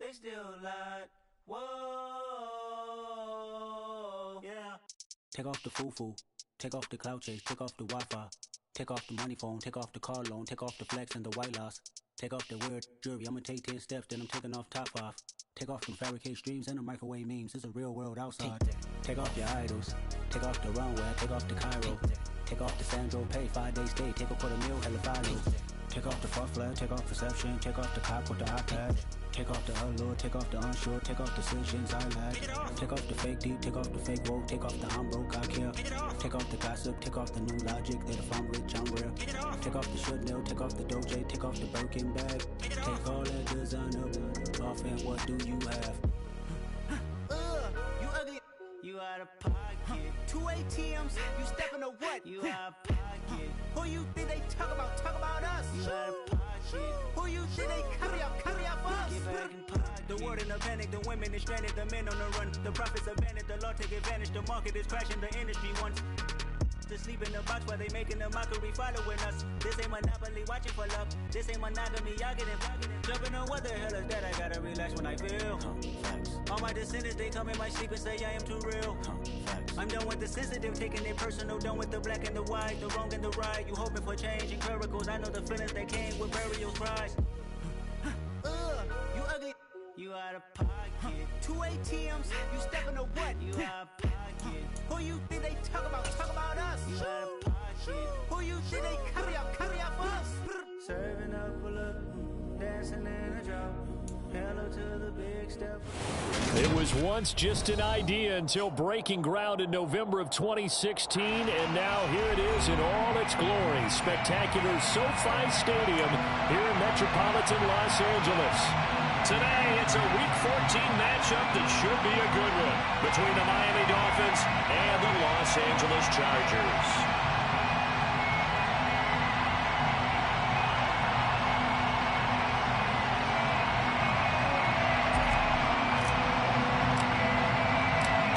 they still lied. Whoa, yeah. Take off the foo-foo, take off the cloud chase, take off the Wi-Fi, take off the money phone, take off the car loan, take off the flex and the white loss, take off the weird jewelry. I'ma take 10 steps, then I'm taking off top 5. Take off them fabricated streams and the microwave memes. It's a real world outside. Take off your idols, take off the runway, take off the Cairo, take off the Sandro Pay, 5-day stay, take a quarter meal, hella follows. Take off the fuck flag, take off perception, take off the cop with the iPad. Take off the allure, take off the unsure, take off decisions I lack. Take off the fake deep, take off the fake woke, take off the I'm broke, I care. Take off the gossip, take off the new logic that if I'm rich, I'm real. Take off the should know, take off the Doge, take off the Birkin bag. Take all that designer off and what do you have? You ugly, you out of pocket. 2 ATMs, you stepping to what? You out of pocket. Who you think they talk about us? You out of pocket. Who you think they carry out for us? Get back in pocket. The world in a panic, the women is stranded, the men on the run. The profits abandoned, the law take advantage, the market is crashing, the industry wants to sleep in the box while they making a mockery following us. This ain't monopoly, watching for love. This ain't monogamy, y'all getting jumping on what the hell is that? I gotta relax when I feel. All my descendants, they come in my sleep and say I am too real. I'm done with the sensitive, taking it personal, done with the black and the white, the wrong and the right. You hoping for change and miracles, I know the feelings that came with burial cries. You ugly, you out of pocket. 2 ATMs, you stepping to what? You out of pocket. Who you think they talk about us? You out of pocket. Who you think they carry out for us? Serving up a look, dancing in a drop. Hello to the big step. It was once just an idea until breaking ground in November of 2016, and now here it is in all its glory. Spectacular SoFi Stadium here in metropolitan Los Angeles. Today, it's a Week 14 matchup that should be a good one between the Miami Dolphins and the Los Angeles Chargers.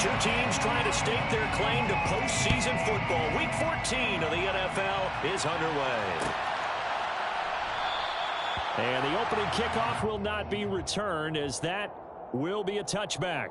Two teams trying to stake their claim to postseason football. Week 14 of the NFL is underway. And the opening kickoff will not be returned, as that will be a touchback.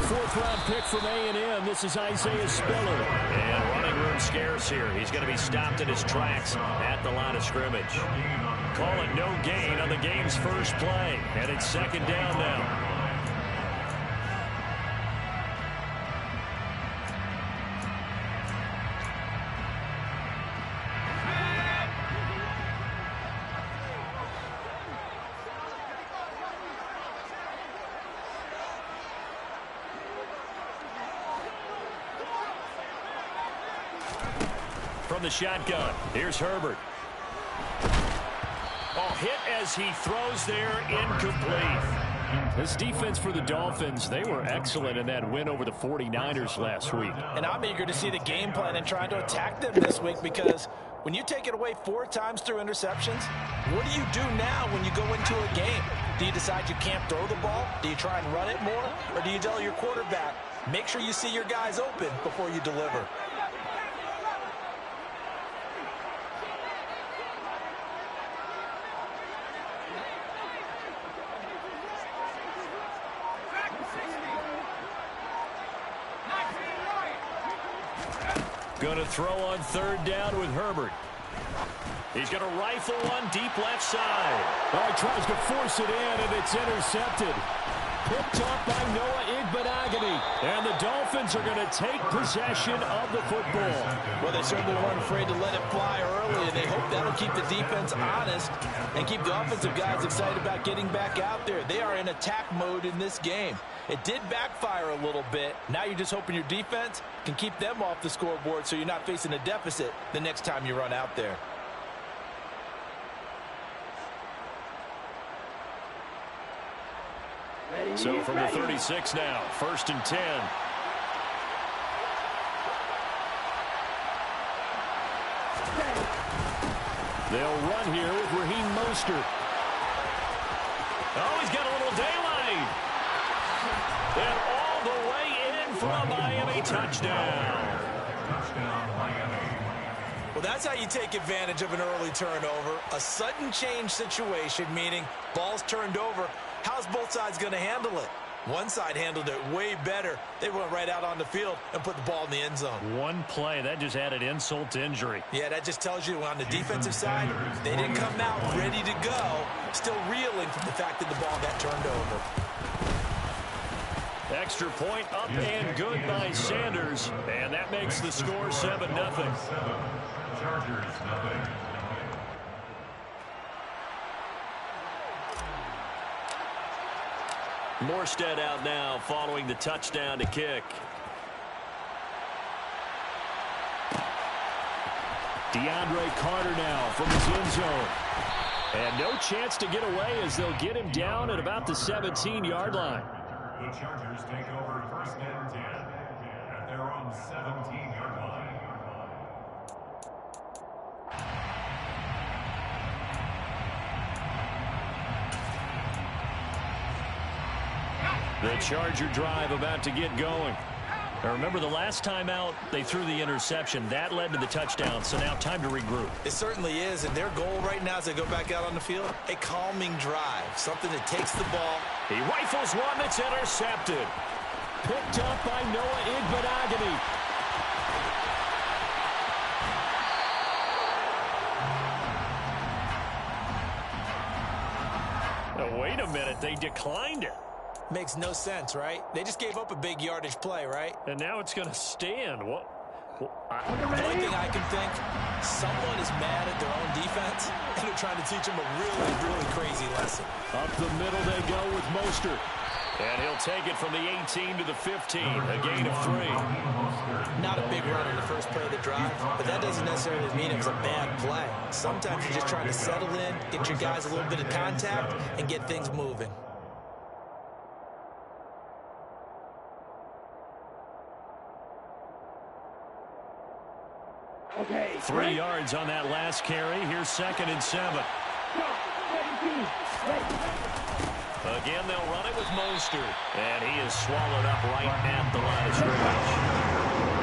Fourth-round pick from A&M. This is Isaiah Spiller. And running room scarce here. He's going to be stopped in his tracks at the line of scrimmage. Call it no gain on the game's first play. And it's second down now. From the shotgun, here's Herbert. Oh, hit as he throws there, incomplete. This defense for the Dolphins, they were excellent in that win over the 49ers last week. And I'm eager to see the game plan and trying to attack them this week, because when you take it away 4 times through interceptions, what do you do now when you go into a game? Do you decide you can't throw the ball? Do you try and run it more? Or do you tell your quarterback, make sure you see your guys open before you deliver? Going to throw on third down with Herbert. He's going to rifle one deep left side. Oh, he tries to force it in, and it's intercepted. Picked off by Noah Igbenogany. And the Dolphins are going to take possession of the football. Well, they certainly weren't afraid to let it fly early, and they hope that'll keep the defense honest and keep the offensive guys excited about getting back out there. They are in attack mode in this game. It did backfire a little bit. Now you're just hoping your defense can keep them off the scoreboard so you're not facing a deficit the next time you run out there. So from the 36 now, 1st and 10. They'll run here with Raheem Mostert. Oh, he's got a little daylight. And all the way in for a Miami touchdown. Well, that's how you take advantage of an early turnover. A sudden change situation, meaning ball's turned over. How's both sides going to handle it? One side handled it way better. They went right out on the field and put the ball in the end zone. One play, that just added insult to injury. Yeah, that just tells you on the defensive side, they didn't come out ready to go, still reeling from the fact that the ball got turned over. Extra point up and good by Sanders, and that makes the score 7-0. Chargers, nothing. Morstead out now following the touchdown to kick. DeAndre Carter now from his end zone. And no chance to get away as they'll get him down at about the 17-yard line. The Chargers take over 1st and 10 at their own 17-yard line. The Charger drive about to get going. Now remember, the last time out, they threw the interception. That led to the touchdown, so now time to regroup. It certainly is, and their goal right now as they go back out on the field, a calming drive, something that takes the ball. He rifles one that's intercepted. Picked up by Noah Igbenogany. Now, wait a minute, they declined it. Makes no sense, right? They just gave up a big yardage play, right? And now it's going to stand. The only thing I can think, someone is mad at their own defense, and they're trying to teach them a really, really crazy lesson. Up the middle they go with Mostert. And he'll take it from the 18 to the 15, a gain of 3. Not a big run on the first play of the drive, but that doesn't necessarily mean it was a bad play. Sometimes you're just trying to settle in, get your guys a little bit of contact, and get things moving. Okay. 3 yards on that last carry. Here's 2nd and 7. Again, they'll run it with Mostert. And he is swallowed up right at the line of scrimmage.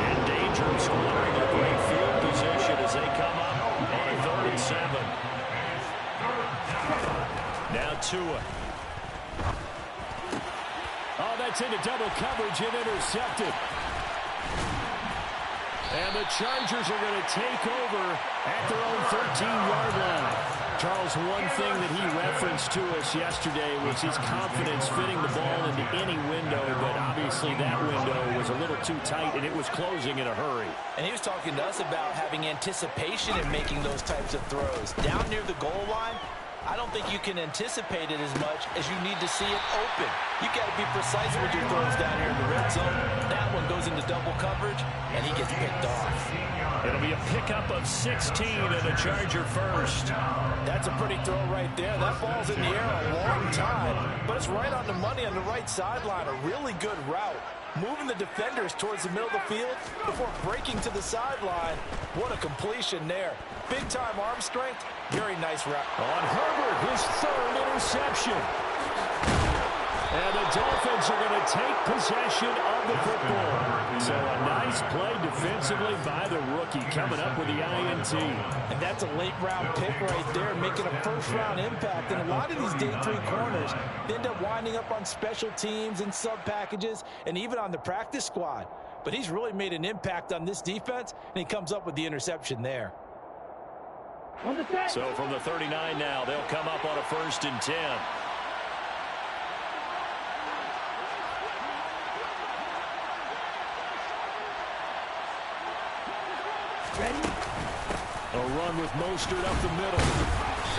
In danger of squandering a great field position as they come up on a 3rd and 7. Now Tua. Oh, that's into double coverage and intercepted. And the Chargers are going to take over at their own 13-yard line. Charles, one thing that he referenced to us yesterday was his confidence fitting the ball into any window, but obviously that window was a little too tight, and it was closing in a hurry. And he was talking to us about having anticipation in making those types of throws. Down near the goal line, I don't think you can anticipate it as much as you need to see it open. You got to be precise with your throws down here in the red zone. That one goes into double coverage, and he gets picked off. It'll be a pickup of 16 and a Charger first. That's a pretty throw right there. That ball's in the air a long time, but it's right on the money on the right sideline. A really good route. Moving the defenders towards the middle of the field before breaking to the sideline. What a completion there. Big-time arm strength. Very nice route. On Herbert, his 3rd interception. And the Dolphins are going to take possession of the football. So a nice play defensively by the rookie coming up with the INT. And that's a late-round pick right there, making a first-round impact. And a lot of these day 3 corners end up winding up on special teams and sub-packages and even on the practice squad. But he's really made an impact on this defense, and he comes up with the interception there. So from the 39 now, they'll come up on a 1st and 10. A run with Mostert up the middle.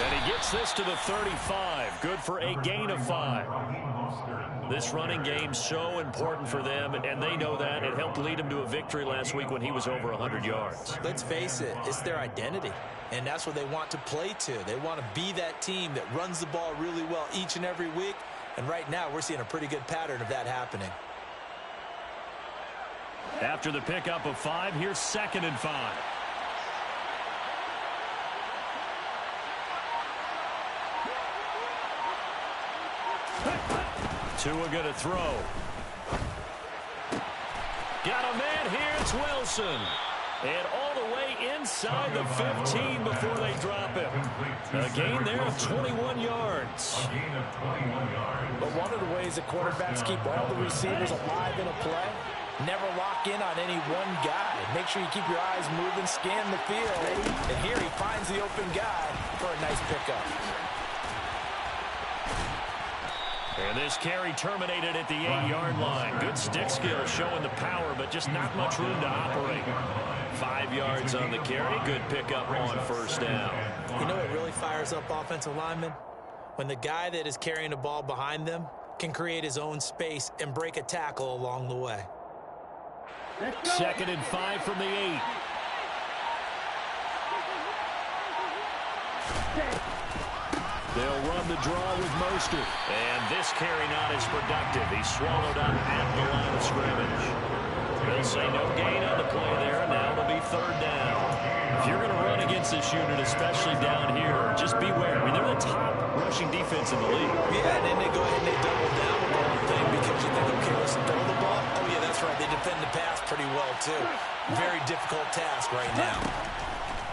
And he gets this to the 35. Good for a gain of 5. This running game so important for them, and they know that. It helped lead them to a victory last week when he was over 100 yards. Let's face it, it's their identity, and that's what they want to play to. They want to be that team that runs the ball really well each and every week, and right now we're seeing a pretty good pattern of that happening. After the pickup of 5, here's 2nd and 5. Tua going to throw. Got a man here. It's Wilson. And all the way inside the 15 before they drop it. A gain there of 21 yards. But one of the ways that quarterbacks keep all the receivers alive in a play, never lock in on any one guy. Make sure you keep your eyes moving, scan the field. And here he finds the open guy for a nice pickup. And this carry terminated at the 8-yard line. Good stick skill showing the power, but just not much room to operate. 5 yards on the carry. Good pickup on first down. You know what really fires up offensive linemen? When the guy that is carrying the ball behind them can create his own space and break a tackle along the way. 2nd and 5 from the 8. They'll run the draw with Mostert. And this carry not as productive. He's swallowed up at the line of scrimmage. They'll say no gain on the play there, and now it'll be 3rd down. If you're going to run against this unit, especially down here, just beware. I mean, they're the top rushing defense in the league. Yeah, and then they go ahead and they double down with the whole thing because you think, okay, let's throw the ball. Oh, yeah, that's right. They defend the pass pretty well, too. Very difficult task right now.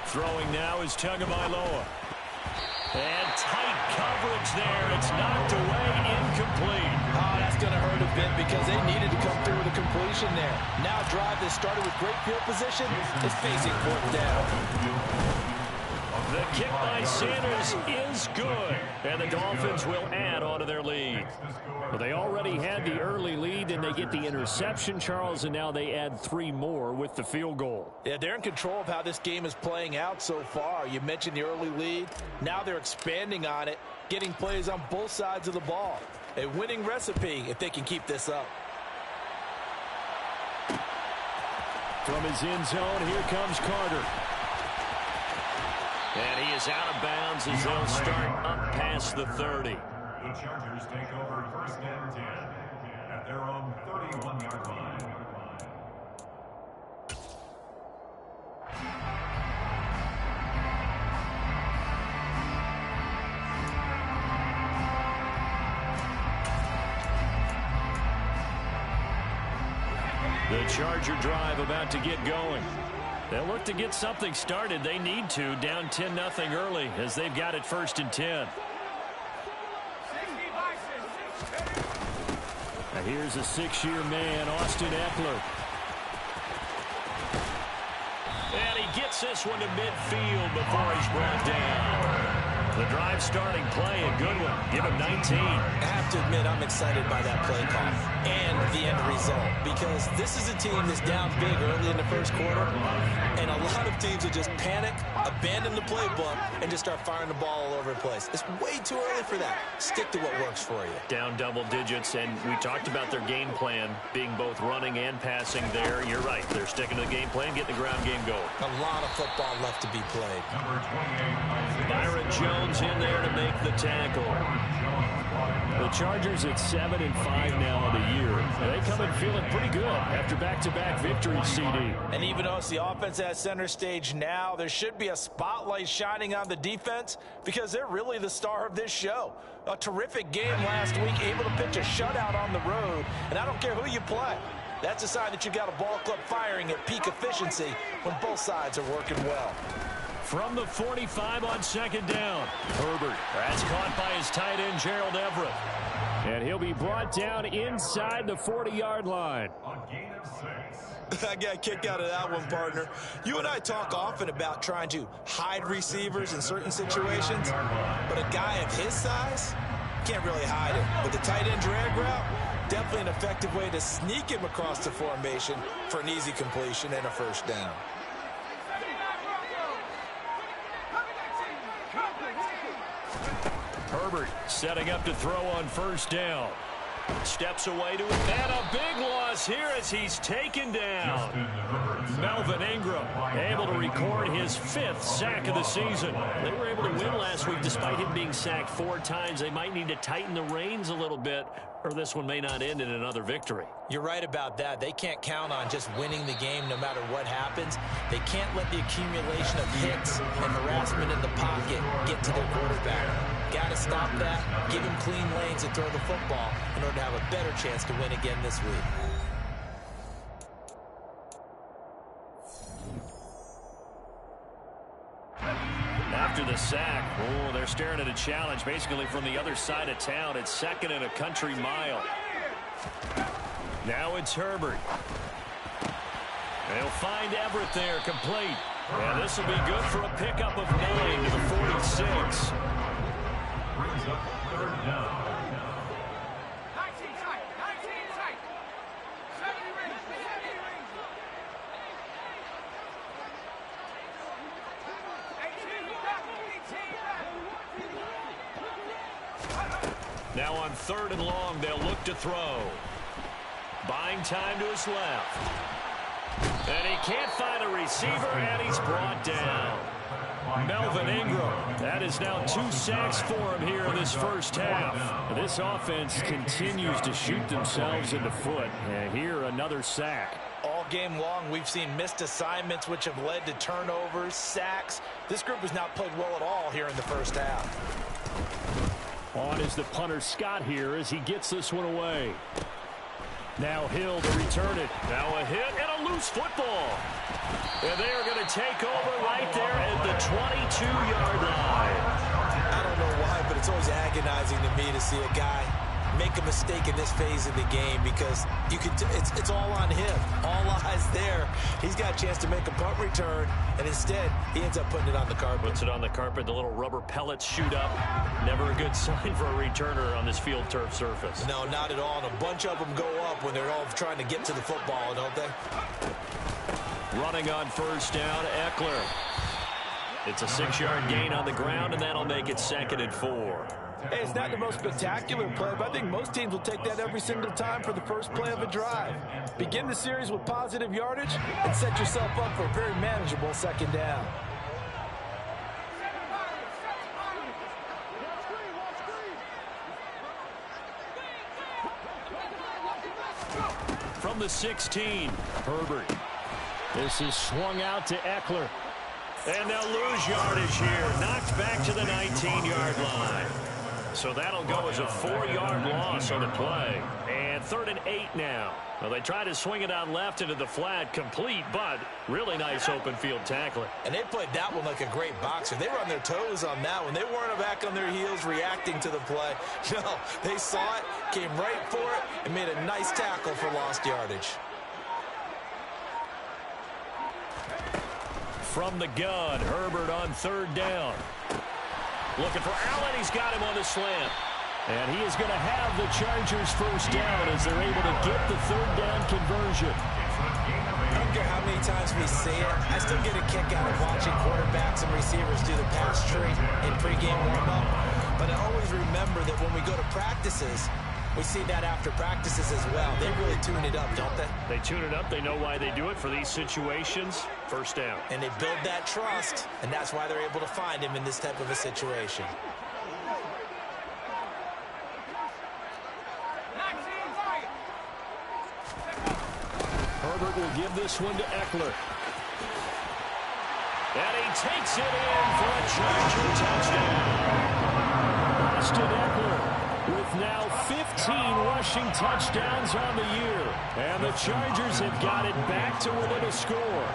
Throwing now is Tagovailoa. And tight coverage there. It's knocked away, incomplete. Oh, that's going to hurt a bit because they needed to come through with a completion there. Now a drive that started with great field position is facing 4th down. The kick by Sanders is good. And the Dolphins will add on to their lead. Well, they already had the early lead, and they get the interception, Charles, and now they add 3 more with the field goal. Yeah, they're in control of how this game is playing out so far. You mentioned the early lead. Now they're expanding on it, getting plays on both sides of the ball. A winning recipe if they can keep this up. From his end zone, here comes Carter. And he is out of bounds as they'll start up past the 30. The Chargers take over 1st and 10 at their own 31-yard line. The Charger drive about to get going. They'll look to get something started. They need to, down 10-0 early as they've got it 1st and 10. Now here's a 6-year man, Austin Eckler. And he gets this one to midfield before he's brought down. The drive starting play, a good one. Give him 19. I have to admit, I'm excited by that play call and the end result because this is a team that's down big early in the 1st quarter, and a lot of teams will just panic, abandon the playbook, and just start firing the ball all over the place. It's way too early for that. Stick to what works for you. Down double digits, and we talked about their game plan being both running and passing there. You're right. They're sticking to the game plan, getting the ground game going. A lot of football left to be played. Number 28, Byron Jones in there to make the tackle. The Chargers at 7-5 now of the year. They come in feeling pretty good after back-to-back victories, CD. And even though it's the offense at center stage now, there should be a spotlight shining on the defense because they're really the star of this show. A terrific game last week, able to pitch a shutout on the road. And I don't care who you play. That's a sign that you got a ball club firing at peak efficiency when both sides are working well. From the 45 on 2nd down. Herbert. That's caught by his tight end, Gerald Everett. And he'll be brought down inside the 40-yard line. a gain of 6. I got a kick out of that one, partner. You and I talk often about trying to hide receivers in certain situations, but a guy of his size can't really hide it. With the tight end drag route, definitely an effective way to sneak him across the formation for an easy completion and a 1st down. Herbert setting up to throw on 1st down. Steps away to it. And a big loss here as he's taken down. Melvin Ingram able to record his 5th sack of the season. They were able to win last week despite him being sacked 4 times. They might need to tighten the reins a little bit, or this one may not end in another victory. You're right about that. They can't count on just winning the game no matter what happens. They can't let the accumulation of hits and harassment in the pocket get to their quarterback. Got to stop that, give him clean lanes and throw the football in order to have a better chance to win again this week. After the sack, they're staring at a challenge basically from the other side of town. It's 2nd and a country mile. Now it's Herbert. They'll find Everett there, complete. And this will be good for a pickup of 9 to the 46. Brings up 3rd down. Now on 3rd and long, they'll look to throw. Buying time to his left. And he can't find a receiver, and he's brought down. Melvin Ingram. That is now 2 sacks for him here in this first half. This offense continues to shoot themselves in the foot. And here, another sack. All game long, we've seen missed assignments, which have led to turnovers, sacks. This group has not played well at all here in the first half. On is the punter Scott here as he gets this one away. Now Hill to return it. Now a hit and a loose football. And they are going to take over right there at the 22-yard line. I don't know why, but it's always agonizing to me to see a guy make a mistake in this phase of the game because you can it's all on him. All eyes there. He's got a chance to make a punt return, and instead he ends up putting it on the carpet. Puts it on the carpet. The little rubber pellets shoot up. Never a good sign for a returner on this field turf surface. No, not at all. And a bunch of them go up when they're all trying to get to the football, don't they? Running on 1st down, Eckler. It's a 6-yard gain on the ground, and that'll make it 2nd and 4. Hey, it's not the most spectacular play, but I think most teams will take that every single time for the first play of a drive. Begin the series with positive yardage and set yourself up for a very manageable 2nd down. From the 16, Herbert. This is swung out to Eckler. And they'll lose yardage here. Knocked back to the 19-yard line. So that'll go as a 4-yard loss on the play. And 3rd and 8 now. Well, they try to swing it out left into the flat, complete, but really nice open field tackling. And they played that one like a great boxer. They were on their toes on that one. They weren't back on their heels reacting to the play. No, they saw it, came right for it, and made a nice tackle for lost yardage. From the gun, Herbert on 3rd down. Looking for Allen. He's got him on the slant. And he is going to have the Chargers 1st down as they're able to get the 3rd down conversion. I don't care how many times we say it. I still get a kick out of watching quarterbacks and receivers do the pass tree in pregame warm-up. But I always remember that when we go to practices, we see that after practices as well. They really tune it up, don't they? They tune it up. They know why they do it for these situations. 1st down. And they build that trust, and that's why they're able to find him in this type of a situation. Herbert will give this one to Eckler. And he takes it in for a Charger touchdown. Austin Eckler with now 15 rushing touchdowns on the year. And the Chargers have got it back to within a score.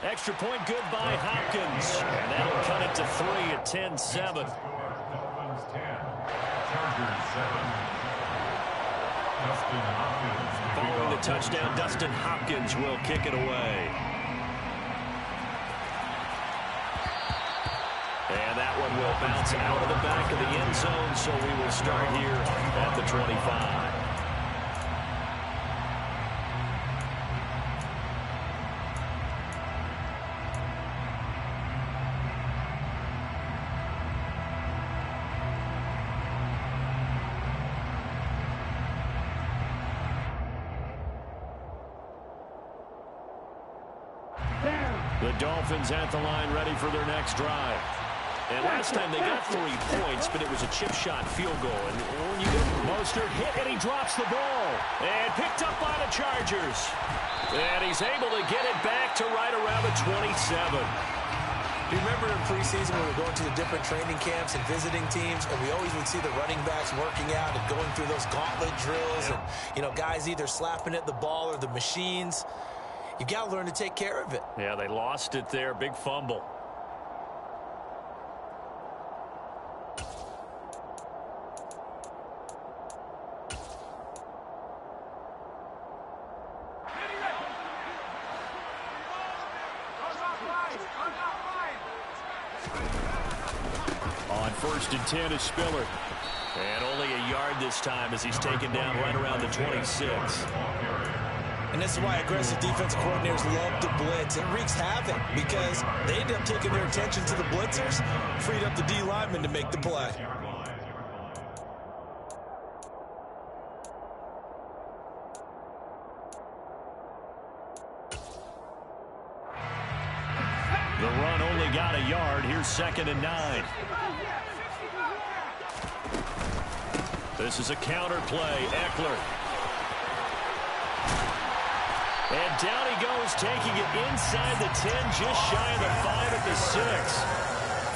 Extra point good by Hopkins. And that'll cut it to 3 at 10-7. Dolphins 10, Chargers 7. Dustin Hopkins to kick Following the off. touchdown, Dustin Hopkins will kick it away. And that one will bounce out of the back of the end zone, so we will start here at the 25. The Dolphins at the line ready for their next drive. And last time they got 3 points, but it was a chip shot field goal. And when you get Mostert hit and he drops the ball. And picked up by the Chargers. And he's able to get it back to right around the 27. Do you remember in preseason when we were going to the different training camps and visiting teams, and we always would see the running backs working out and going through those gauntlet drills and, you know, guys either slapping at the ball or the machines. You got to learn to take care of it. Yeah, they lost it there. Big fumble. On 1st and 10 is Spiller. And only a yard this time as he's taken down right around the 26. And this is why aggressive defensive coordinators love to blitz. It wreaks havoc because they end up taking their attention to the blitzers, freed up the D lineman to make the play. The run only got a yard. Here's 2nd and 9. This is a counter play. Eckler. And down he goes, taking it inside the 10, just shy of the 5 at the 6.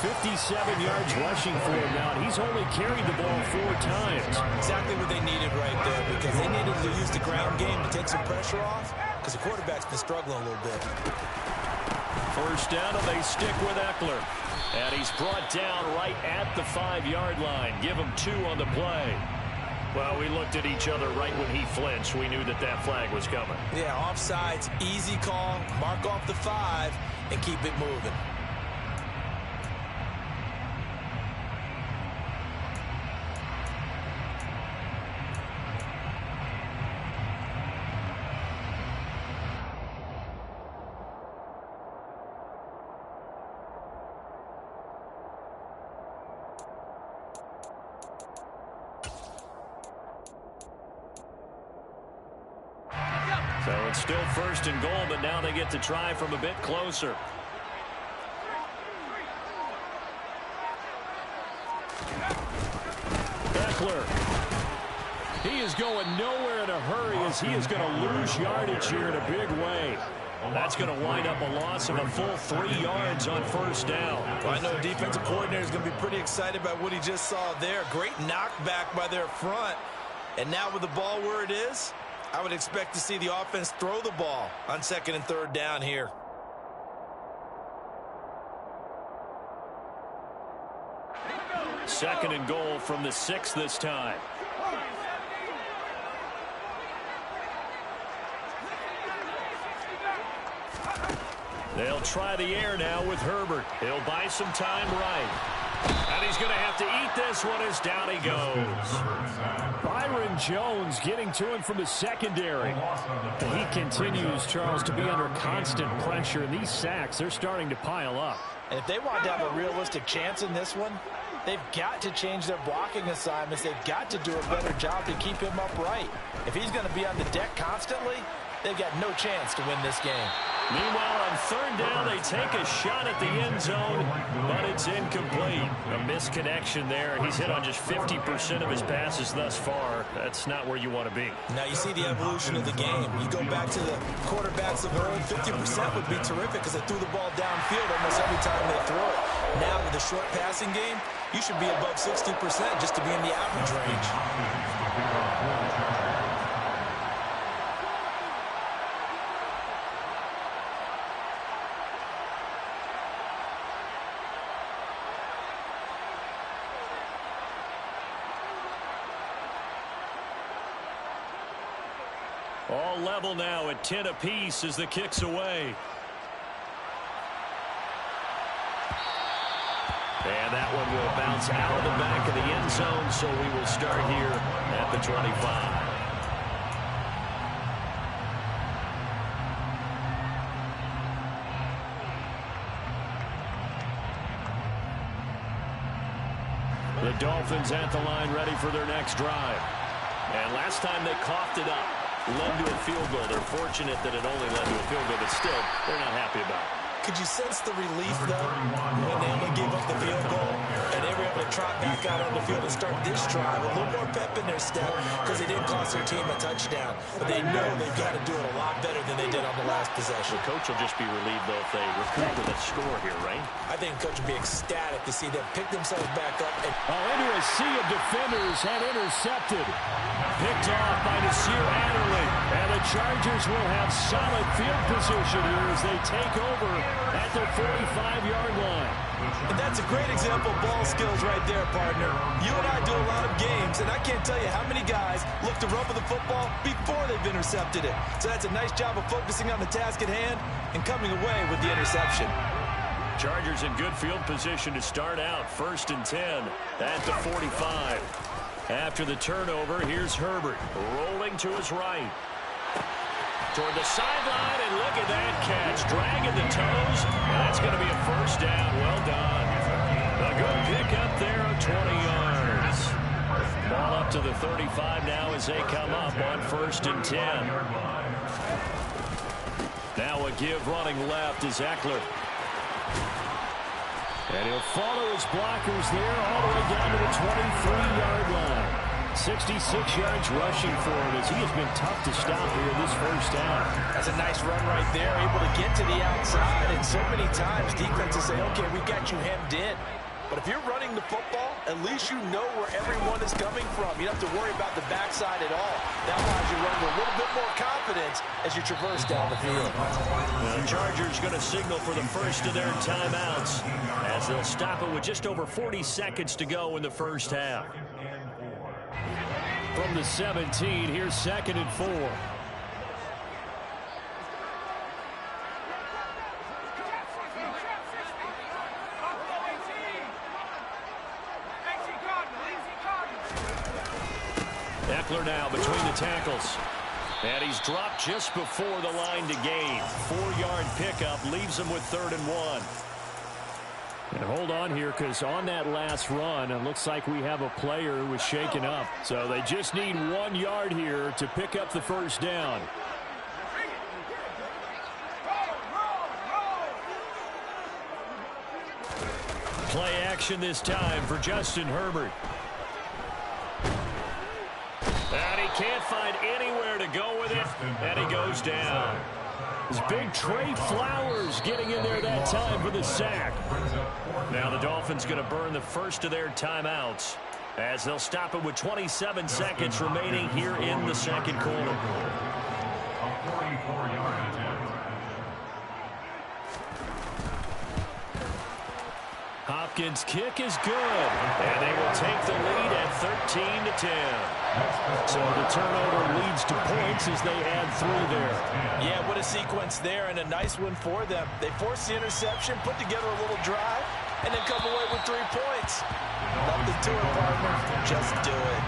57 yards rushing for him now, and he's only carried the ball 4 times. Exactly what they needed right there, because they needed to use the ground game to take some pressure off, because the quarterback's been struggling a little bit. 1st down, and they stick with Eckler. And he's brought down right at the 5-yard line. Give him 2 on the play. Well, we looked at each other right when he flinched. We knew that that flag was coming. Yeah, offsides, easy call, mark off the 5, and keep it moving. So it's still 1st and goal, but now they get to try from a bit closer. Eckler. He is going nowhere in a hurry as he is going to lose yardage here in a big way. That's going to wind up a loss of a full 3 yards on 1st down. Well, I know defensive coordinator is going to be pretty excited about what he just saw there. Great knockback by their front. And now with the ball where it is, I would expect to see the offense throw the ball on 2nd and 3rd down here. Second and goal from the 6 this time. They'll try the air now with Herbert. He'll buy some time right. And he's going to have to eat this one as down he goes. Byron Jones getting to him from the secondary. He continues, Charles, to be under constant pressure. And these sacks, they're starting to pile up. And if they want to have a realistic chance in this one, they've got to change their blocking assignments. They've got to do a better job to keep him upright. If he's going to be on the deck constantly, they've got no chance to win this game. Meanwhile, on 3rd down, they take a shot at the end zone, but it's incomplete. A misconnection there. He's hit on just 50% of his passes thus far. That's not where you want to be. Now you see the evolution of the game. You go back to the quarterbacks of old, 50% would be terrific because they threw the ball downfield almost every time they throw it. Now with the short passing game, you should be above 60% just to be in the average range. All level now at 10 apiece as the kick's away. And that one will bounce out of the back of the end zone, so we will start here at the 25. The Dolphins at the line ready for their next drive. And last time they coughed it up. Led to a field goal. They're fortunate that it only led to a field goal, but still, they're not happy about it. Could you sense the relief, though, when they only gave up the field goal and they were able to trot back out on the field and start this drive? A little more pep in their step because they didn't cost their team a touchdown. But they know they've got to do it a lot better than they did on the last possession. The coach will just be relieved, though, if they recoup with a score here, right? I think the coach will be ecstatic to see them pick themselves back up. And into a sea of defenders and intercepted. Picked off by Nasir Adderley. And the Chargers will have solid field position here as they take over at their 45-yard line. And that's a great example of ball skills right there, partner. You and I do a lot of games, and I can't tell you how many guys look to run with the football before they've intercepted it. So that's a nice job of focusing on the task at hand and coming away with the interception. Chargers in good field position to start out. 1st and 10 at the 45. After the turnover, here's Herbert rolling to his right. Toward the sideline, and look at that catch. Dragging the toes. That's going to be a first down. Well done. A good pick up there of 20 yards. Ball up to the 35 now as they come up on 1st and 10. Now a give running left is Eckler. And he'll follow his blockers there all the way down to the 23-yard line. 66 yards rushing for him as he has been tough to stop here this first half. That's a nice run right there, able to get to the outside. And so many times defenses say, okay, we got you hemmed in. But if you're running the football, at least you know where everyone is coming from. You don't have to worry about the backside at all. That allows you to run with a little bit more confidence as you traverse down the field. The Chargers going to signal for the first of their timeouts as they'll stop it with just over 40 seconds to go in the first half. From the 17, here's 2nd and 4. Eckler now between the tackles. And he's dropped just before the line to gain. 4-yard pickup leaves him with 3rd and 1. And hold on here, because on that last run, it looks like we have a player who was shaken up. So they just need 1 yard here to pick up the first down. Play action this time for Justin Herbert. And he can't find anywhere to go with it, and he goes down. It's big Trey Flowers getting in there that time for the sack. Now the Dolphins going to burn the first of their timeouts as they'll stop it with 27 seconds remaining here in the second quarter. Hopkins' kick is good, and they will take the lead at 13-10. So the turnover leads to points as they add 3 there. Yeah, what a sequence there, and a nice one for them. They force the interception, put together a little drive, and then come away with 3 points. Nothing to it, partner. Just do it.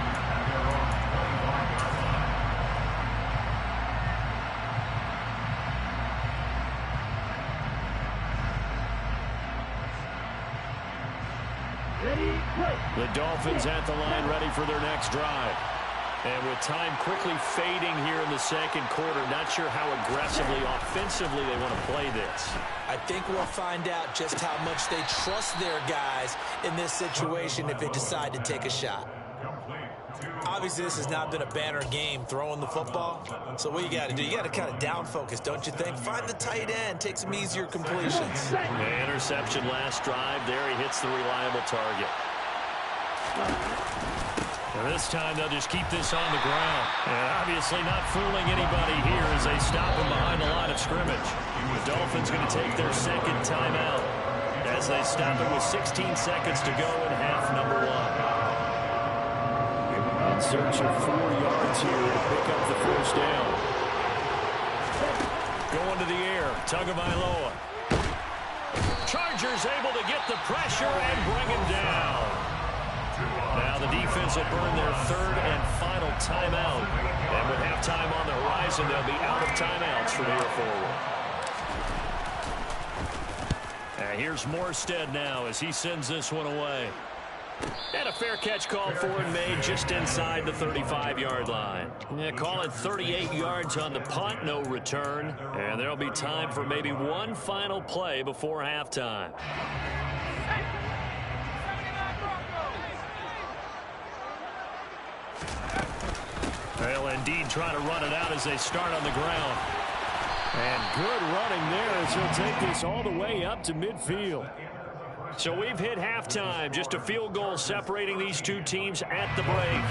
The Dolphins at the line ready for their next drive. And with time quickly fading here in the second quarter, not sure how aggressively, offensively they want to play this. I think we'll find out just how much they trust their guys in this situation if they decide to take a shot. Obviously, this has not been a banner game throwing the football. So what you got to do, you got to kind of down focus, don't you think? Find the tight end, take some easier completions. The interception last drive. There he hits the reliable target. And this time they'll just keep this on the ground. And obviously not fooling anybody here as they stop him behind the line of scrimmage. The Dolphins going to take their second timeout as they stop it with 16 seconds to go in half number 1. In search of 4 yards here to pick up the first down. Going to the air, Tagovailoa. Chargers able to get the pressure and bring him down. Now the defense will burn their 3rd and final timeout. And with halftime on the horizon, they'll be out of timeouts from here forward. And here's Morstead now as he sends this one away. And a fair catch called for and made just inside the 35-yard line. Yeah, call it 38 yards on the punt, no return. And there'll be time for maybe one final play before halftime. They'll indeed try to run it out as they start on the ground. And good running there as he'll take this all the way up to midfield. So we've hit halftime, just a field goal separating these two teams at the break.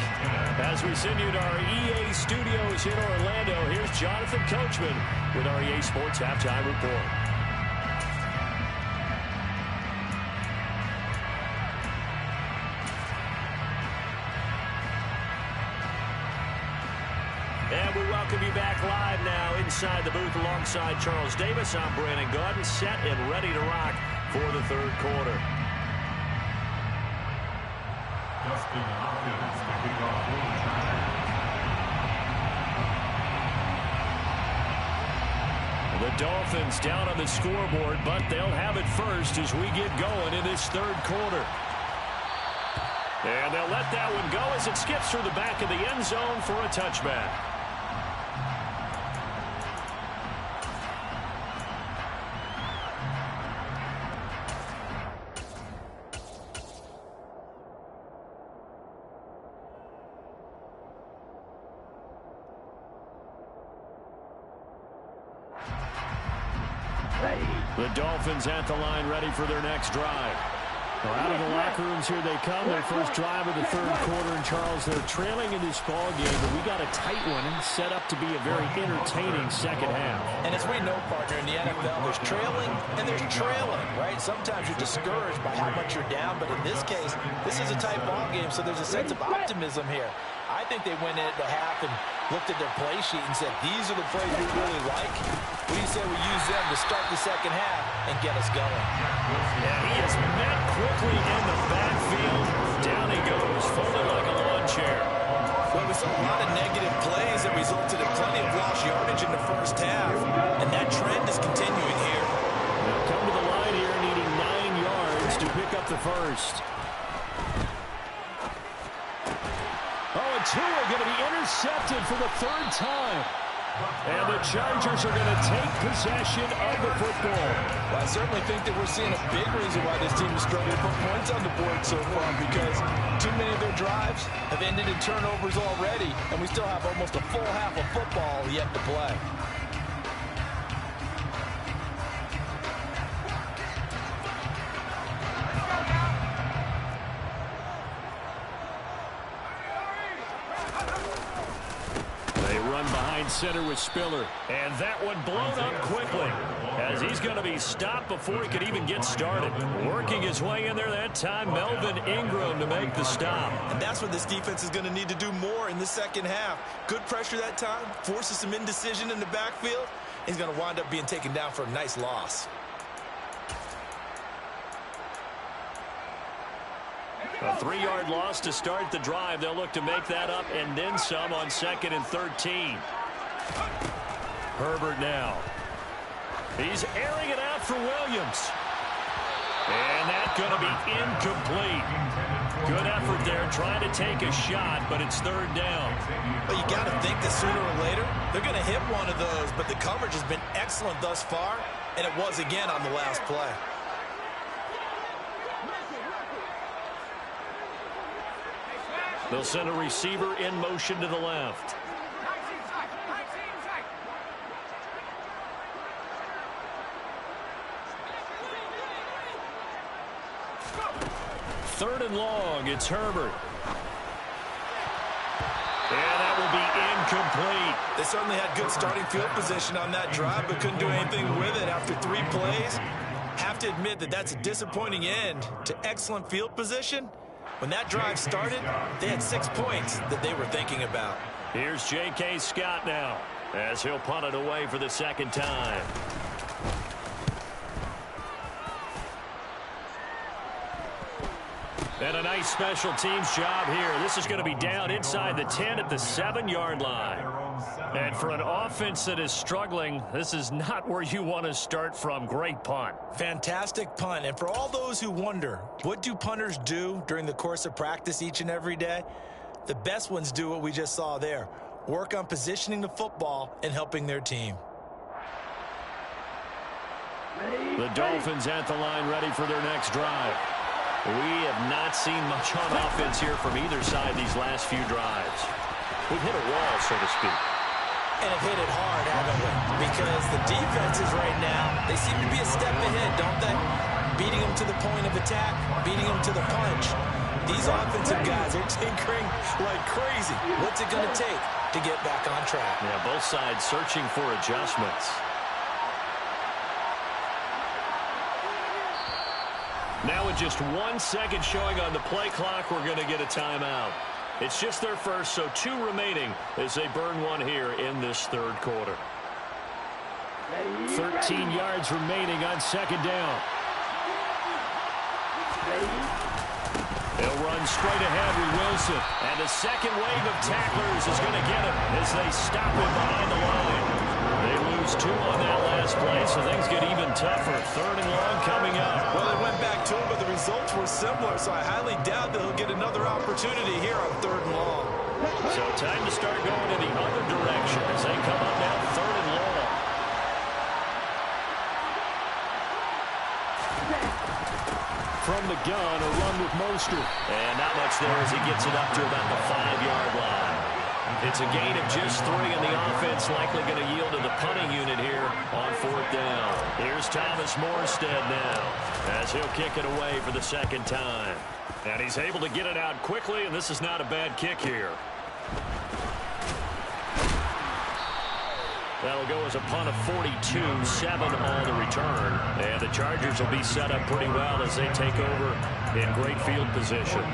As we send you to our EA studios in Orlando, here's Jonathan Coachman with our EA Sports Halftime Report. And we welcome you back live now inside the booth alongside Charles Davis. I'm Brandon Gordon, set and ready to rock for the third quarter. Justin Hopkins to kick off the return. The Dolphins down on the scoreboard, but they'll have it first as we get going in this third quarter. And they'll let that one go as it skips through the back of the end zone for a touchback. The Dolphins at the line ready for their next drive. Well, out of the locker rooms here they come. Their first drive of the third quarter. And Charles, they're trailing in this ball game, but we got a tight one set up to be a very entertaining second half. And as we know, partner, in the NFL, there's trailing and there's trailing, right? Sometimes you're discouraged by how much you're down, but in this case, this is a tight ball game, so there's a sense of optimism here. I think they went into half and looked at their play sheet and said, these are the plays we really like. What do you say we use them to start the second half and get us going? Yeah, he is met quickly in the backfield. Down he goes, folded like a lawn chair. Well, we saw a lot of negative plays that resulted in plenty of lost yardage in the first half, and that trend is continuing here. They'll come to the line here needing 9 yards to pick up the first. Tua going to be intercepted for the third time. And the Chargers are going to take possession of the football. Well, I certainly think that we're seeing a big reason why this team is struggling to put points on the board so far, because too many of their drives have ended in turnovers already, and we still have almost a full half of football yet to play. Center with Spiller, and that one blown up quickly as he's going to be stopped before he could even get started. Working his way in there that time, Melvin Ingram to make the stop. And that's what this defense is going to need to do more in the second half. Good pressure that time, forces some indecision in the backfield. He's going to wind up being taken down for a nice loss. A 3-yard loss to start the drive. They'll look to make that up and then some on 2nd and 13. Herbert now. He's airing it out for Williams. And that's going to be incomplete. Good effort there trying to take a shot, but it's third down. Well, you got to think that sooner or later they're going to hit one of those, but the coverage has been excellent thus far, and it was again on the last play. They'll send a receiver in motion to the left. Third and long, it's Herbert. And that will be incomplete. They certainly had good starting field position on that drive, but couldn't do anything with it after 3 plays. Have to admit that that's a disappointing end to excellent field position. When that drive started, they had 6 points that they were thinking about. Here's J.K. Scott now as he'll punt it away for the second time. And a nice special teams job here. This is going to be down inside the 10 at the 7-yard line. And for an offense that is struggling, this is not where you want to start from. Great punt. Fantastic punt. And for all those who wonder, what do punters do during the course of practice each and every day? The best ones do what we just saw there. Work on positioning the football and helping their team. The Dolphins at the line, ready for their next drive. We have not seen much on offense here from either side these last few drives. We've hit a wall, so to speak. And have hit it hard, haven't we? Because the defenses right now, they seem to be a step ahead, don't they? Beating them to the point of attack, beating them to the punch. These offensive guys are tinkering like crazy. What's it going to take to get back on track? Yeah, both sides searching for adjustments. Now with just 1 second showing on the play clock, we're going to get a timeout. It's just their first, so 2 remaining as they burn one here in this third quarter. 13 yards remaining on second down. He'll run straight ahead with Wilson. And the second wave of tacklers is going to get him as they stop him behind the line. They lose 2 on that last play, so things get even tougher. 3rd and long coming up. Well, they went back to him, but the results were similar, so I highly doubt that he'll get another opportunity here on 3rd and long. So time to start going in the other direction as they come up now 3rd and long. From the gun, a run with Mostert. And not much there as he gets it up to about the 5-yard line. It's a gain of just 3, and the offense likely going to yield to the punting unit here on 4th down. Here's Thomas Morstead now as he'll kick it away for the second time. And he's able to get it out quickly, and this is not a bad kick here. That'll go as a punt of 42, 7 on the return. And the Chargers will be set up pretty well as they take over in great field position.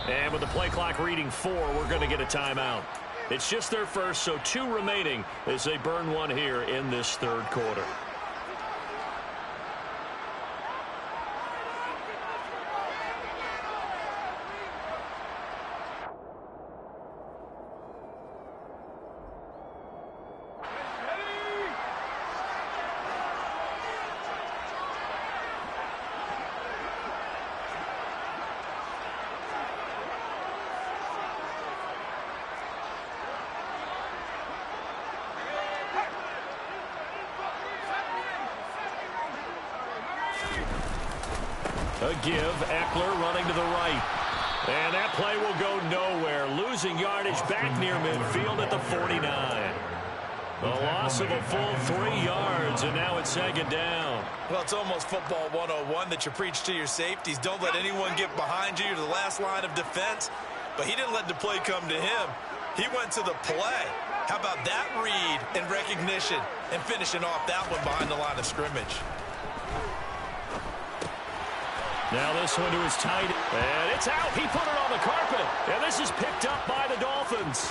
And with the play clock reading 4, we're going to get a timeout. It's just their first, so 2 remaining as they burn one here in this third quarter. A give, Eckler running to the right. And that play will go nowhere. Losing yardage back near midfield at the 49. A loss of a full 3 yards, and now it's second down. Well, it's almost football 101 that you preach to your safeties. Don't let anyone get behind you. You're the last line of defense. But he didn't let the play come to him. He went to the play. How about that read and recognition and finishing off that one behind the line of scrimmage? Now this one to his tight, and it's out. He put it on the carpet, and this is picked up by the Dolphins.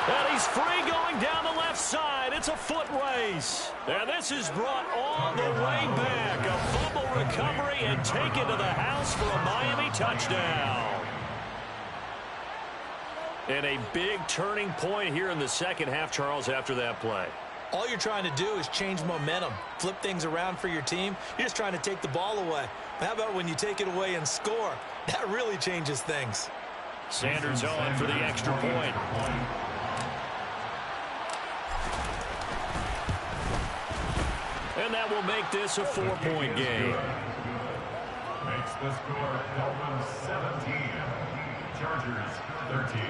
And he's free going down the left side. It's a foot race. And this is brought all the way back. A fumble recovery and taken to the house for a Miami touchdown. And a big turning point here in the second half, Charles, after that play. All you're trying to do is change momentum, flip things around for your team. You're just trying to take the ball away. How about when you take it away and score? That really changes things. Sanders on for the extra point. And that will make this a 4-point game. Makes the score Dolphins 17, Chargers 13.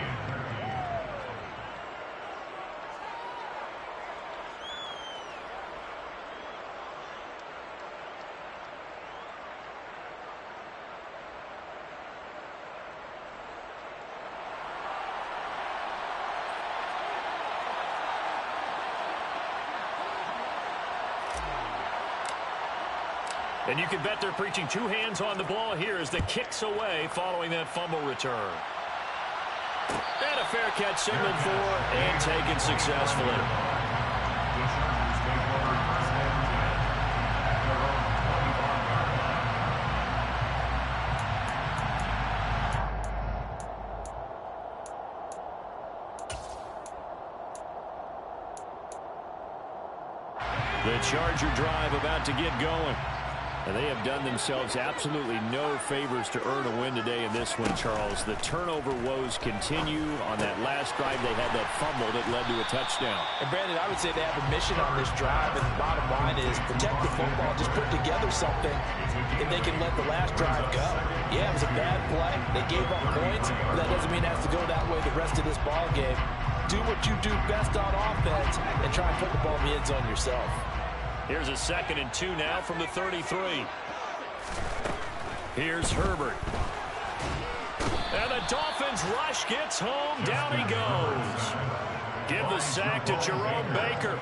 And you can bet they're preaching two hands on the ball here as the kick's away following that fumble return. And a fair catch signaled for and taken successfully. The Chargers take over first and 10 at their own 25-yard line. The Charger drive about to get going. And they have done themselves absolutely no favors to earn a win today in this one, Charles. The turnover woes continue. On that last drive, they had that fumble that led to a touchdown. And, Brandon, I would say they have a mission on this drive, and the bottom line is protect the football. Just put together something if they can let the last drive go. Yeah, it was a bad play. They gave up points, but that doesn't mean it has to go that way the rest of this ball game. Do what you do best on offense and try and put the ball in the end zone yourself. Here's a 2nd and 2 now from the 33. Here's Herbert. And the Dolphins rush gets home. Down he goes. Give the sack to Jerome Baker.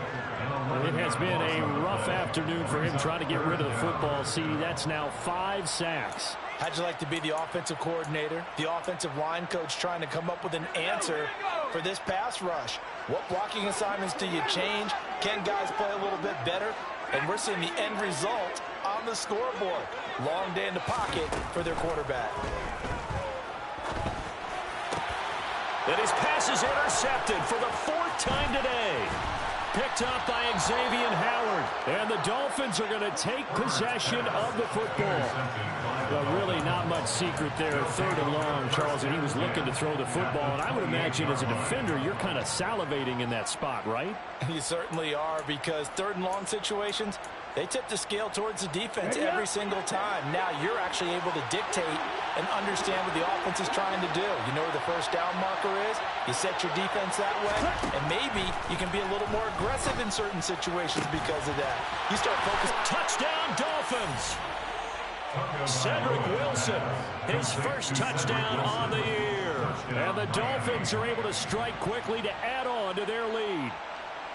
It has been a rough afternoon for him trying to get rid of the football. See, that's now 5 sacks. How'd you like to be the offensive coordinator, the offensive line coach trying to come up with an answer for this pass rush? What blocking assignments do you change? Can guys play a little bit better? And we're seeing the end result on the scoreboard. Long day in the pocket for their quarterback. And his pass is intercepted for the 4th time today. Picked up by Xavier Howard. And the Dolphins are going to take possession of the football. But really not much secret there. 3rd and long, Charles, and he was looking to throw the football. And I would imagine as a defender, you're kind of salivating in that spot, right? You certainly are, because 3rd and long situations, they tip the scale towards the defense every single time. Now you're actually able to dictate and understand what the offense is trying to do. You know where the first down marker is. You set your defense that way, and maybe you can be a little more aggressive in certain situations because of that. You start focusing. Touchdown, Dolphins! Cedric Wilson, his first touchdown on the year. And the Dolphins are able to strike quickly to add on to their lead.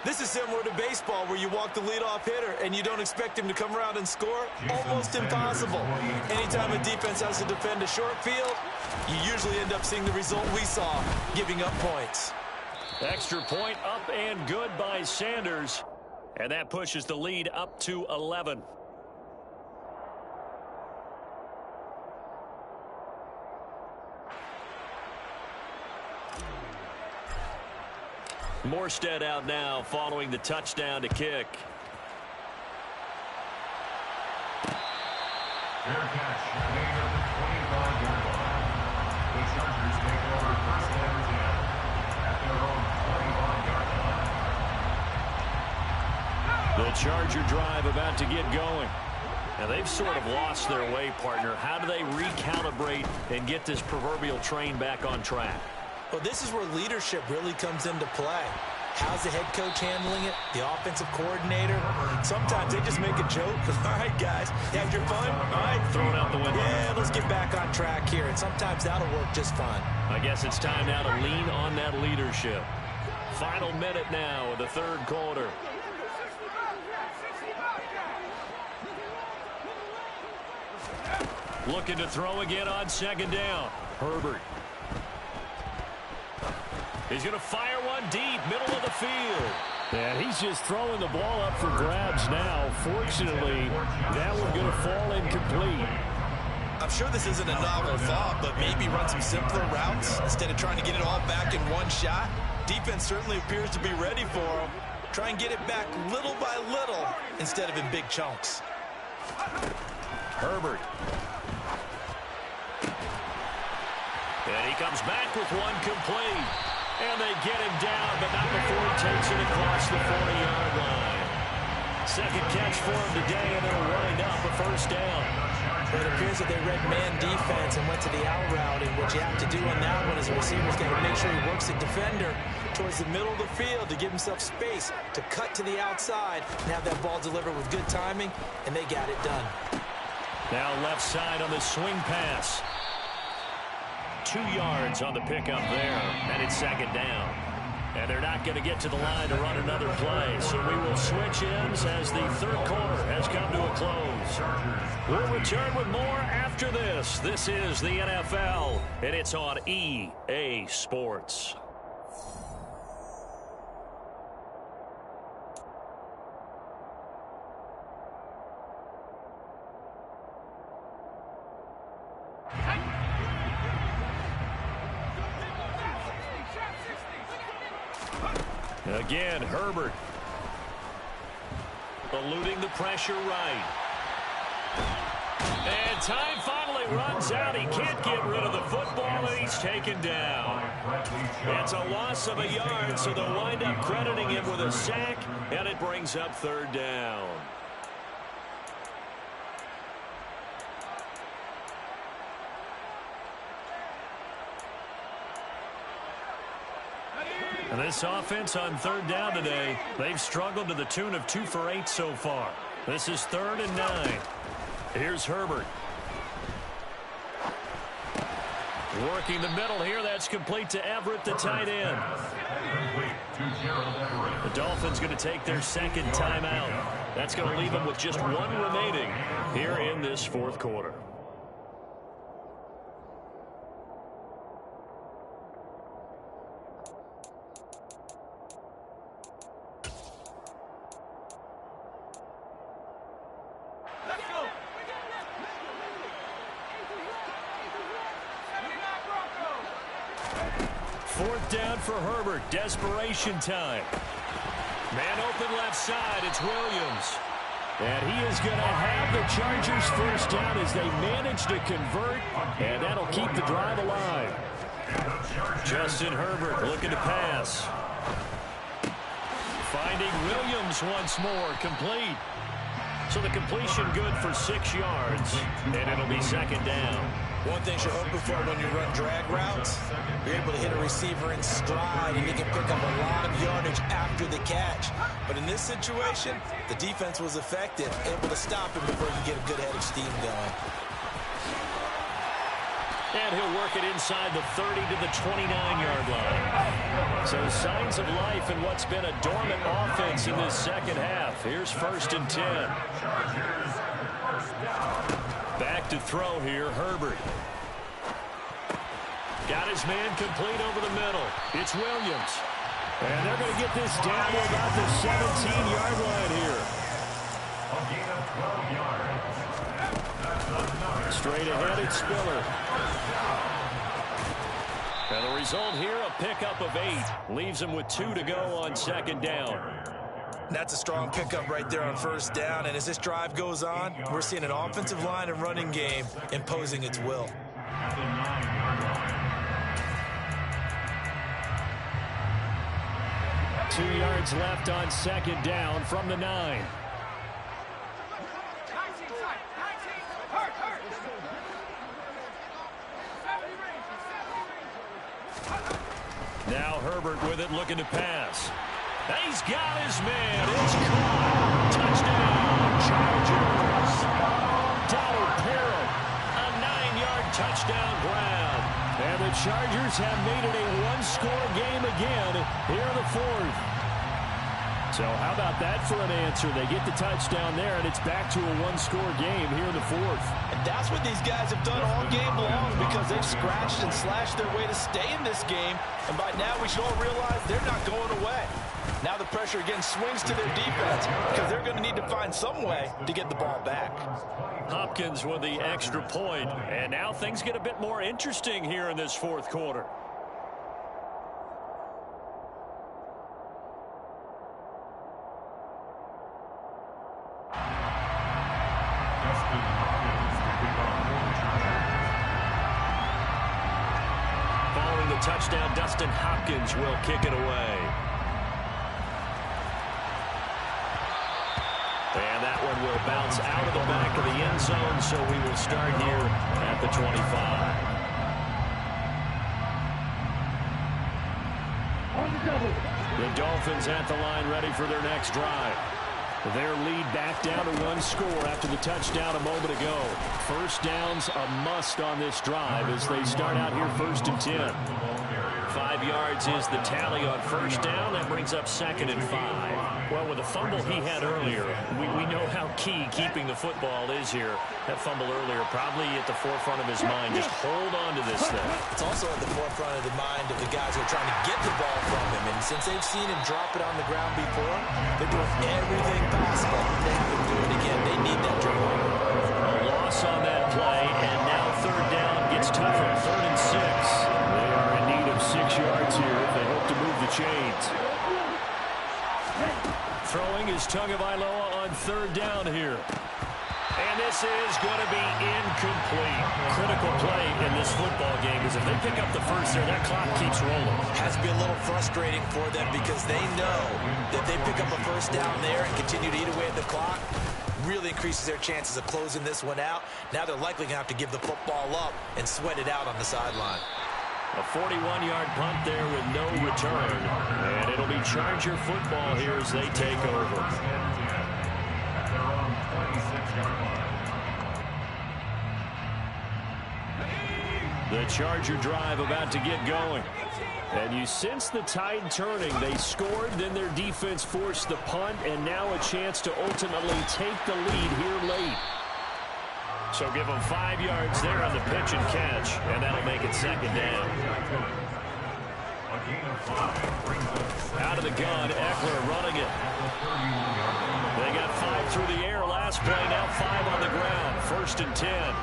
This is similar to baseball where you walk the leadoff hitter and you don't expect him to come around and score. Almost impossible. Anytime a defense has to defend a short field, you usually end up seeing the result we saw, giving up points. Extra point up and good by Sanders. And that pushes the lead up to 11. Morstead out now following the touchdown to kick. Fair catch made at the 25-yard line. The Chargers take over first and 10 at their own 25-yard line. The Charger drive about to get going. Now they've sort of lost their way, partner. How do they recalibrate and get this proverbial train back on track? Well, this is where leadership really comes into play. How's the head coach handling it? The offensive coordinator? Sometimes they just make a joke. All right, guys, you had your fun? All right. Throw it out the window. Yeah, let's get back on track here. And sometimes that'll work just fine. I guess it's time now to lean on that leadership. Final minute now of the 3rd quarter. Looking to throw again on 2nd down. Herbert. He's going to fire one deep, middle of the field. And he's just throwing the ball up for grabs now. Fortunately, that one's going to fall incomplete. I'm I'm sure this isn't a novel thought, but maybe run some simpler routes instead of trying to get it all back in one shot. Defense certainly appears to be ready for them. Try and get it back little by little instead of in big chunks. Herbert. And he comes back with one complete. And they get him down, but not before he takes it across the 40-yard line. Second catch for him today, and it'll wind up a first down. But it appears that they read man defense and went to the out route. And what you have to do on that one is the receiver's got to make sure he works the defender towards the middle of the field to give himself space to cut to the outside and have that ball delivered with good timing, and they got it done. Now left side on the swing pass. 2 yards on the pickup there, and it's second down. And they're not going to get to the line to run another play, so we will switch ends as the third quarter has come to a close. We'll return with more after this. This is the NFL, and it's on EA Sports. Again, Herbert eluding the pressure right. And time finally runs out. He can't get rid of the football, and he's taken down. It's a loss of a yard, so they'll wind up crediting him with a sack, and it brings up third down. And this offense on third down today, they've struggled to the tune of 2 for 8 so far. This is 3rd and 9. Here's Herbert. Working the middle here. That's complete to Everett, the tight end. The Dolphins going to take their second timeout. That's going to leave them with just 1 remaining here in this fourth quarter. Fourth down for Herbert. Desperation time. Man open left side. It's Williams. And he is going to have the Chargers first down as they manage to convert. And that'll keep the drive alive. Justin Herbert looking to pass. Finding Williams once more. Complete. So the completion good for 6 yards. And it'll be second down. One thing you're hoping for when you run drag routes, you're able to hit a receiver in stride and he can pick up a lot of yardage after the catch. But in this situation, the defense was effective, able to stop him before he could get a good head of steam going. And he'll work it inside the 30 to the 29-yard line. So signs of life in what's been a dormant offense in this second half. Here's 1st and 10. Back to throw here, Herbert. Got his man complete over the middle. It's Williams. And they're going to get this down to about the 17-yard line here. Straight ahead, it's Spiller. And the result here, a pickup of 8. Leaves him with 2 to go on second down. That's a strong pickup right there on first down. And as this drive goes on, we're seeing an offensive line and running game imposing its will. Two yards left on second down from the 9. Now Herbert with it, looking to pass. He's got his man. It's caught. Touchdown, Chargers. Donald Parham, a 9-yard touchdown grab. And the Chargers have made it a one-score game again here in the fourth. So how about that for an answer? They get the touchdown there, and it's back to a one-score game here in the fourth. And that's what these guys have done all game long because they've scratched and slashed their way to stay in this game. And by now we should all realize they're not going away. Now the pressure again swings to their defense because they're going to need to find some way to get the ball back. Hopkins with the extra point, and now things get a bit more interesting here in this fourth quarter. Following the touchdown, Dustin Hopkins will kick it away. And that one will bounce out of the back of the end zone, so we will start here at the 25. The Dolphins at the line ready for their next drive. Their lead back down to one score after the touchdown a moment ago. First down's a must on this drive as they start out here 1st and 10. 5 yards is the tally on first down. That brings up 2nd and 5. Well, with the fumble he had earlier, we know how key keeping the football is here. That fumble earlier probably at the forefront of his mind. Just hold on to this thing. It's also at the forefront of the mind of the guys who are trying to get the ball from him. And since they've seen him drop it on the ground before, they're doing everything possible to have him do it again. They need that drive. A loss on that play, and now 3rd down gets tougher. 3rd and 6. They are in need of 6 yards here if they hope to move the chains. Throwing is Tagovailoa on 3rd down here. And this is going to be incomplete. Critical play in this football game is if they pick up the first there, that clock keeps rolling. Has to be a little frustrating for them because they know that they pick up a first down there and continue to eat away at the clock. Really increases their chances of closing this one out. Now they're likely going to have to give the football up and sweat it out on the sideline. A 41-yard punt there with no return. And it'll be Charger football here as they take over. The Charger drive about to get going. And you sense the tide turning. They scored, then their defense forced the punt, and now a chance to ultimately take the lead here late. So give them 5 yards there on the pitch and catch, and that'll make it 2nd down. Out of the gun, Eckler running it. They got 5 through the air last play, now 5 on the ground. 1st and 10.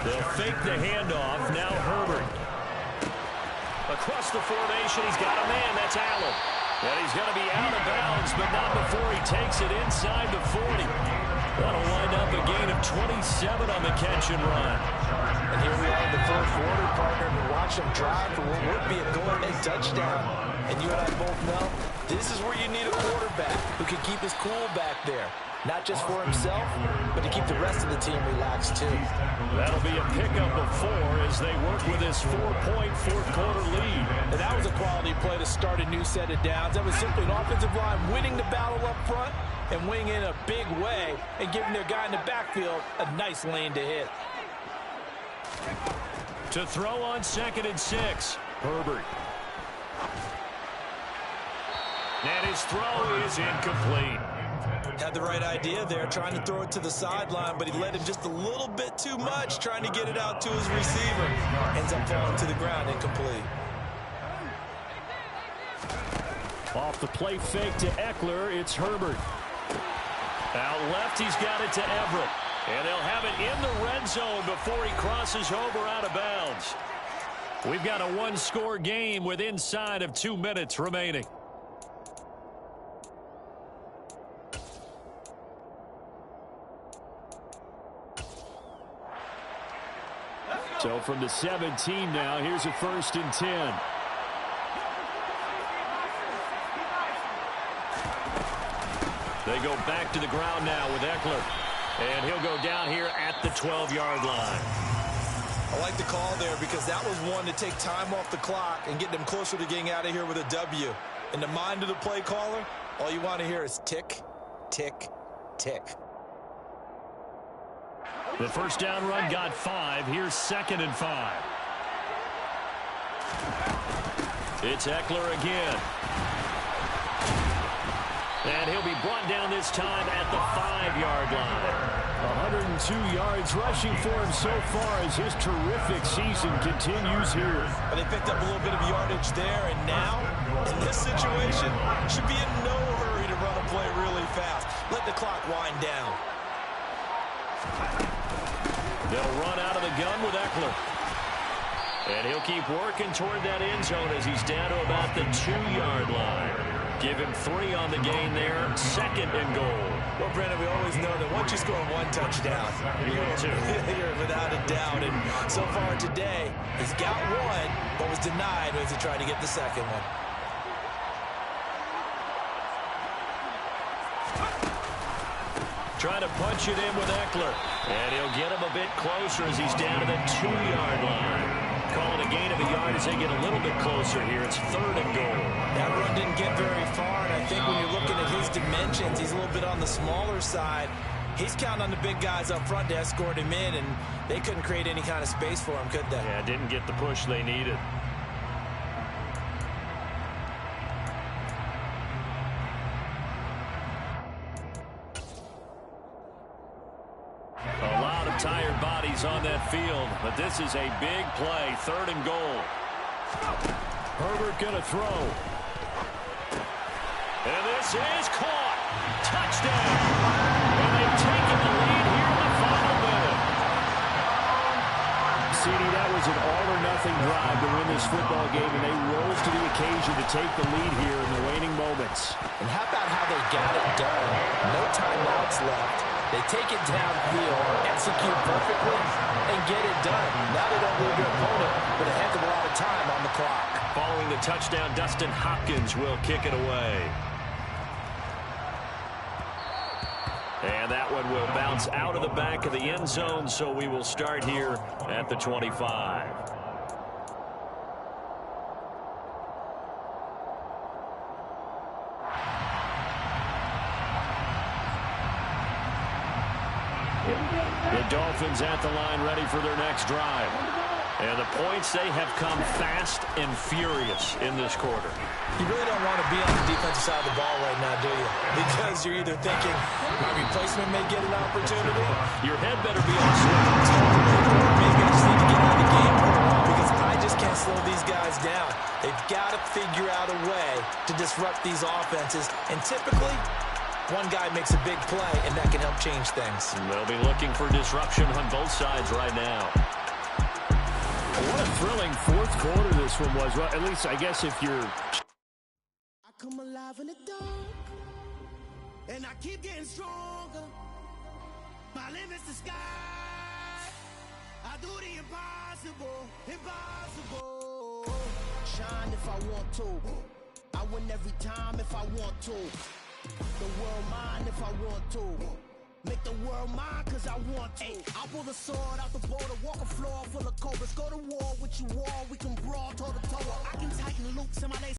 They'll fake the handoff. Now Herbert. Across the formation, he's got a man. That's Allen. And he's going to be out of bounds, but not before he takes it inside the 40. That'll wind up a gain of 27 on the catch and run. And here we are in the 4th quarter, partner, and watch them drive for what would be a go-ahead touchdown. And you and I both know this is where you need a quarterback who can keep his cool back there. Not just for himself, but to keep the rest of the team relaxed, too. That'll be a pickup of 4 as they work with this 4-point 4th quarter lead. And that was a quality play to start a new set of downs. That was simply an offensive line winning the battle up front and winning in a big way and giving their guy in the backfield a nice lane to hit. To throw on 2nd and 6, Herbert. And his throw is incomplete. Had the right idea there, trying to throw it to the sideline, but he led him just a little bit too much, trying to get it out to his receiver. Ends up falling to the ground, incomplete. Off the play fake to Eckler, it's Herbert. Out left, he's got it to Everett. And they'll have it in the red zone before he crosses over out of bounds. We've got a 1-score game with inside of 2 minutes remaining. So from the 17 now, here's a 1st and 10. They go back to the ground now with Eckler. And he'll go down here at the 12-yard line. I like the call there because that was one to take time off the clock and get them closer to getting out of here with a W. In the mind of the play caller, all you want to hear is tick, tick, tick. The first down run got 5. Here's 2nd and 5. It's Eckler again. And he'll be brought down this time at the 5-yard line. 102 yards rushing for him so far as his terrific season continues here. Well, they picked up a little bit of yardage there, and now, in this situation, should be in no hurry to run a play really fast. Let the clock wind down. They'll run out of the gun with Eckler. And he'll keep working toward that end zone as he's down to about the 2-yard line. Give him 3 on the gain there, 2nd and goal. Well, Brandon, we always know that once you score 1 touchdown, you're without a doubt. And so far today, he's got 1, but was denied as he tried to get the 2nd one. Trying to punch it in with Eckler. And he'll get him a bit closer as he's down to the 2-yard line. Calling a gain of a yard as they get a little bit closer here. It's 3rd and goal. That run didn't get very far, and I think when you're looking at his dimensions, he's a little bit on the smaller side. He's counting on the big guys up front to escort him in, and they couldn't create any kind of space for him, could they? Yeah, didn't get the push they needed. A lot of tired bodies on that field, but this is a big play. 3rd and goal. Herbert gonna throw. And this is caught. Touchdown. And they've taken the lead here in the final minute. CD, that was an all-or-nothing drive to win this football game, and they rose to the occasion to take the lead here in the waning moments. And how about how they got it done? No timeouts left. They take it downfield, execute perfectly, and get it done. Now they don't leave their opponent with a heck of a lot of time on the clock. Following the touchdown, Dustin Hopkins will kick it away. And that one will bounce out of the back of the end zone, so we will start here at the 25. The Dolphins at the line, ready for their next drive. And the points, they have come fast and furious in this quarter. You really don't want to be on the defensive side of the ball right now, do you? Because you're either thinking my replacement may get an opportunity. Your head better be on straight. Maybe I just need to get out of the game for a while because I just can't slow these guys down. They've got to figure out a way to disrupt these offenses. And typically, one guy makes a big play, and that can help change things. They'll be looking for disruption on both sides right now. What a thrilling 4th quarter this one was. Well, at least I guess if you're... I come alive in the dark, and I keep getting stronger. My limit's the sky. I do the impossible, impossible. Shine if I want to. I win every time if I want to. The world mine if I want to. Make the world mine cause I want to. I pull the sword out the border, walk a floor full of cobras. Go to war with you all, we can brawl toe to toe. I can tighten loops in my lace.